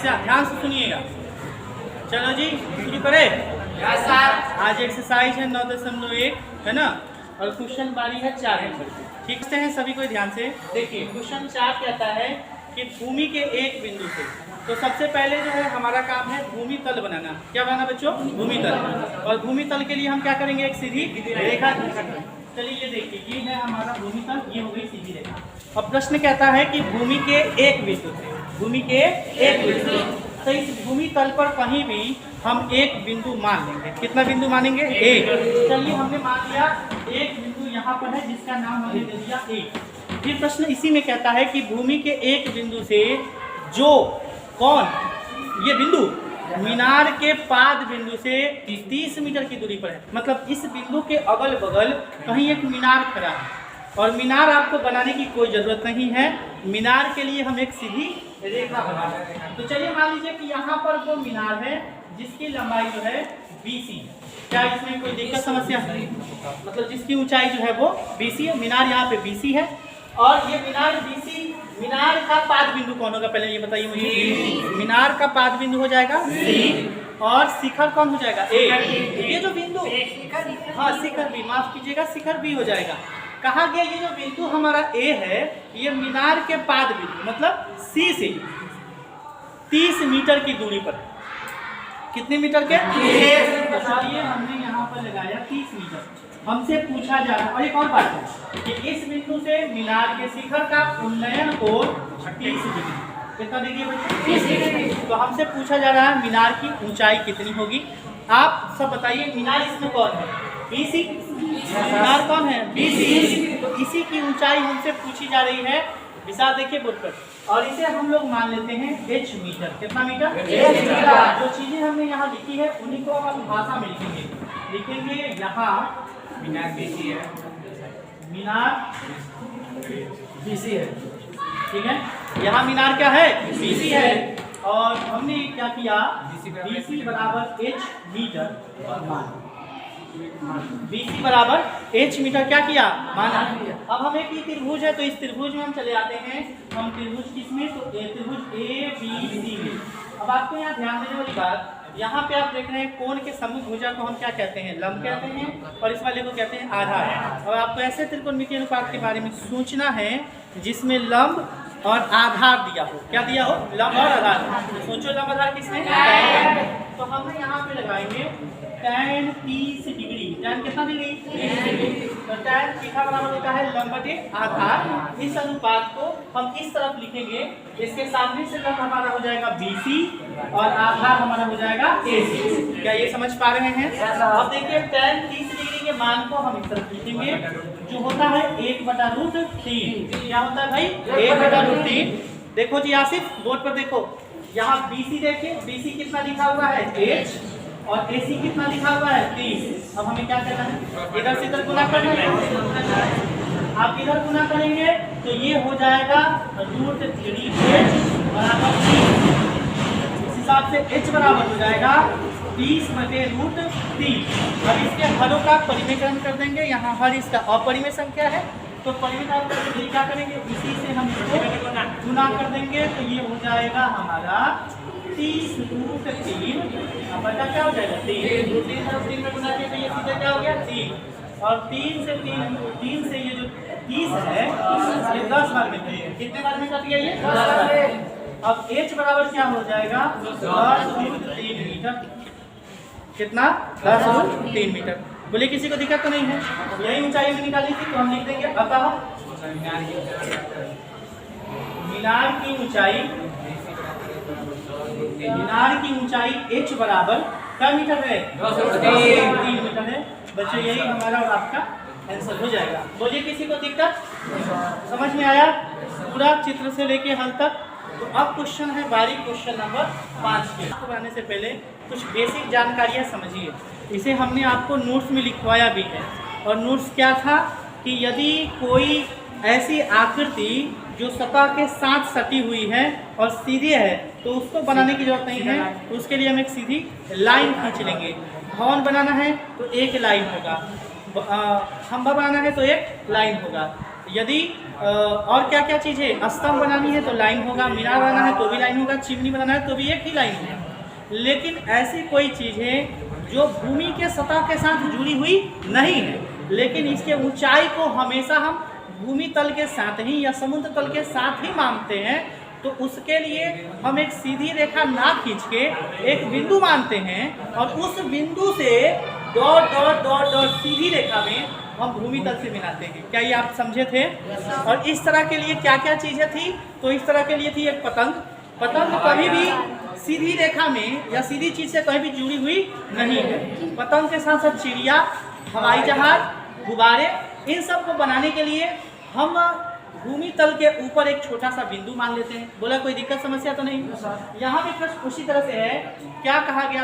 ध्यान से सुनिएगा। चलो जी शुरू करें। आज एक्सरसाइज है 9.1 है ना, और क्वेश्चन बारी है 4 नंबर की। ठीक है सभी को ध्यान से देखिए। क्वेश्चन 4 कहता है कि भूमि के एक बिंदु से, तो सबसे पहले जो है हमारा काम है भूमि तल बनाना। क्या बनाना बच्चों? भूमि तल। और भूमि तल के लिए हम क्या करेंगे? एक सीधी रेखा खींचेंगे। चलिए ये देखिए, ये है हमारा भूमि तल, ये हो गई सीधी रेखा। अब प्रश्न कहता है कि भूमि के एक बिंदु से, भूमि के एक बिंदु, तो इस भूमि तल पर कहीं भी हम एक बिंदु मान लेंगे। कितना बिंदु मानेंगे? एक। चलिए हमने मान लिया एक बिंदु यहाँ पर है, जिसका नाम हमने दे दिया एक। फिर प्रश्न इसी में कहता है कि भूमि के एक बिंदु से जो कौन ये बिंदु मीनार के पाद बिंदु से 30 मीटर की दूरी पर है। मतलब इस बिंदु के अगल बगल कहीं एक मीनार खड़ा है, और मीनार आपको बनाने की कोई ज़रूरत नहीं है। मीनार के लिए हम एक सीधी रेखा बना रहे हैं। तो चलिए मान लीजिए कि यहाँ पर वो मीनार है जिसकी लंबाई जो है BC। क्या इसमें कोई दिक्कत समस्या है? मतलब जिसकी ऊंचाई जो है वो BC है। मीनार यहाँ पे BC है, और ये मीनार BC, मीनार का पाद बिंदु कौन होगा पहले ये बताइए मुझे। मीनार का पाद बिंदु हो जाएगा C, और शिखर कौन हो जाएगा? A। ये जो बिंदु, हाँ शिखर भी, माफ कीजिएगा शिखर भी हो जाएगा। कहा गया ये जो बिंदु हमारा A है, ये मीनार के पाद बिंदु मतलब C से 30 मीटर की दूरी पर। कितने मीटर के? बताइए हमने यहाँ पर लगाया 30 मीटर। हमसे पूछा जा रहा है, और एक और बात है कि इस बिंदु से मीनार के शिखर का उन्नयन कोण 30 डिग्री। कितना डिग्री बच्चे? तो हमसे पूछा जा रहा है मीनार की ऊंचाई कितनी होगी। आप सब बताइए, मीनार इसमें कौन है? BC। मीनार कौन है? BC। तो इसी की ऊंचाई हमसे पूछी जा रही है। विशाल देखिए बोर्ड पर, और इसे हम लोग मान लेते हैं H मीटर। कितना मीटर? H meter. जो चीजें हमने यहाँ लिखी है उन्हीं को हम भाषा में लिखेंगे। यहाँ मीनार BC है, मीनार BC है, ठीक है। यहाँ मीनार क्या है? BC है। और हमने क्या किया? BC बराबर H मीटर, BC बराबर H मीटर क्या किया? माना। अब हमें की त्रिभुज है, तो इस त्रिभुज में हम चले आते हैं। हम त्रिभुज किसमें? तो त्रिभुज ABC में। अब आपको यहाँ ध्यान देने वाली बात, यहाँ पे आप देख रहे हैं कोण के सम्मुख भुजा को हम क्या कहते हैं? लंब कहते हैं, और इस वाले को कहते हैं आधार। और आपको ऐसे त्रिकोणमितीय अनुपात के बारे में सोचना है जिसमें लंब और आधार दिया हो। क्या दिया हो? लंब और आधार। सोचो लंब आधार किसमें? तो हम यहाँ पे लगाएंगे tan 30 डिग्री। tan कितना डिग्री? 30 डिग्री। तो tan थीटा बराबर होता है लंब बटे आधार। इस अनुपात को हम इस तरफ लिखेंगे। इसके सामने से लंब हमारा हो जाएगा BC, और आधार हमारा हो जाएगा AC। क्या ये समझ पा रहे हैं? अब देखिए tan 30 डिग्री के मान को हम इस तरफ लिखेंगे, जो होता है 1/√3। क्या होता है भाई? 1/√3। देखो जी आसिफ बोर्ड पर देखो, यहाँ BC देखिए, BC कितना लिखा हुआ है? H, और AC कितना लिखा हुआ है? 30। अब हमें क्या करना है? इधर से इधर गुना करना है। आप इधर गुना करेंगे तो ये हो जाएगा √3H बराबर 30। इस हिसाब से H बराबर हो जाएगा 30/√3। अब इसके हरों का परिमेयकरण कर देंगे। यहाँ हर इसका अपरिमेय संख्या है, तो परिमेयकरण करके क्या करेंगे? इसी से हम इसको गुना कर देंगे, तो ये हो जाएगा हमारा 30√3। बचा क्या हो जाएगा? 3 में गुना किया तो ये सीधे क्या हो गया? 3। और 3 से ये जो 30 है ये 10 बार में कटेगा। कितने बार में कट गया ये? 10 बार। अब H बराबर क्या हो जाएगा? 10√3 मीटर। कितना? 10√3 मीटर। बोले किसी को दिक्कत तो नहीं है? यही ऊंचाई में निकाली थी, तो हम लिख देंगे अतः मीनार की ऊंचाई H बराबर क्या मीटर है? 10√3 मीटर है। बच्चों यही हमारा और आपका आंसर हो जाएगा। बोलिए किसी को दिक्कत? समझ में आया पूरा चित्र से लेके हल तक? तो अब क्वेश्चन है बारी क्वेश्चन नंबर 5 के। इसको बनाने से पहले कुछ बेसिक जानकारियाँ समझिए। इसे हमने आपको नोट्स में लिखवाया भी है। और नोट्स क्या था कि यदि कोई ऐसी आकृति जो सतह के साथ सटी हुई है और सीधी है, तो उसको बनाने की जरूरत नहीं है। तो उसके लिए हम एक सीधी लाइन खींच लेंगे। भवन बनाना है तो एक लाइन होगा, खंभा बनाना है तो एक लाइन होगा। यदि और क्या क्या चीज़ें, स्तंभ बनानी है तो लाइन होगा, मीनार बनाना है तो भी लाइन होगा, चिमनी बनाना है तो भी एक ही लाइन होगा। लेकिन ऐसी कोई चीज़ है जो भूमि के सतह के साथ जुड़ी हुई नहीं है, लेकिन इसके ऊंचाई को हमेशा हम भूमि तल के साथ ही या समुद्र तल के साथ ही मानते हैं, तो उसके लिए हम एक सीधी रेखा ना खींच के एक बिंदु मानते हैं और उस बिंदु से डॉट डॉट डॉट डॉट सीधी रेखा में हम भूमि तल से मिलाते हैं। क्या ये आप समझे थे? और इस तरह के लिए क्या क्या चीज़ें थी? तो इस तरह के लिए थी एक पतंग। पतंग कभी भी सीधी रेखा में या सीधी चीज़ से कहीं भी जुड़ी हुई नहीं है। पतंग के साथ साथ चिड़िया, हवाई जहाज, गुब्बारे, इन सब को बनाने के लिए हम भूमि तल के ऊपर एक छोटा सा बिंदु मान लेते हैं। बोला कोई दिक्कत समस्या तो नहीं? यहाँ भी प्रश्न उसी तरह से है, क्या कहा गया?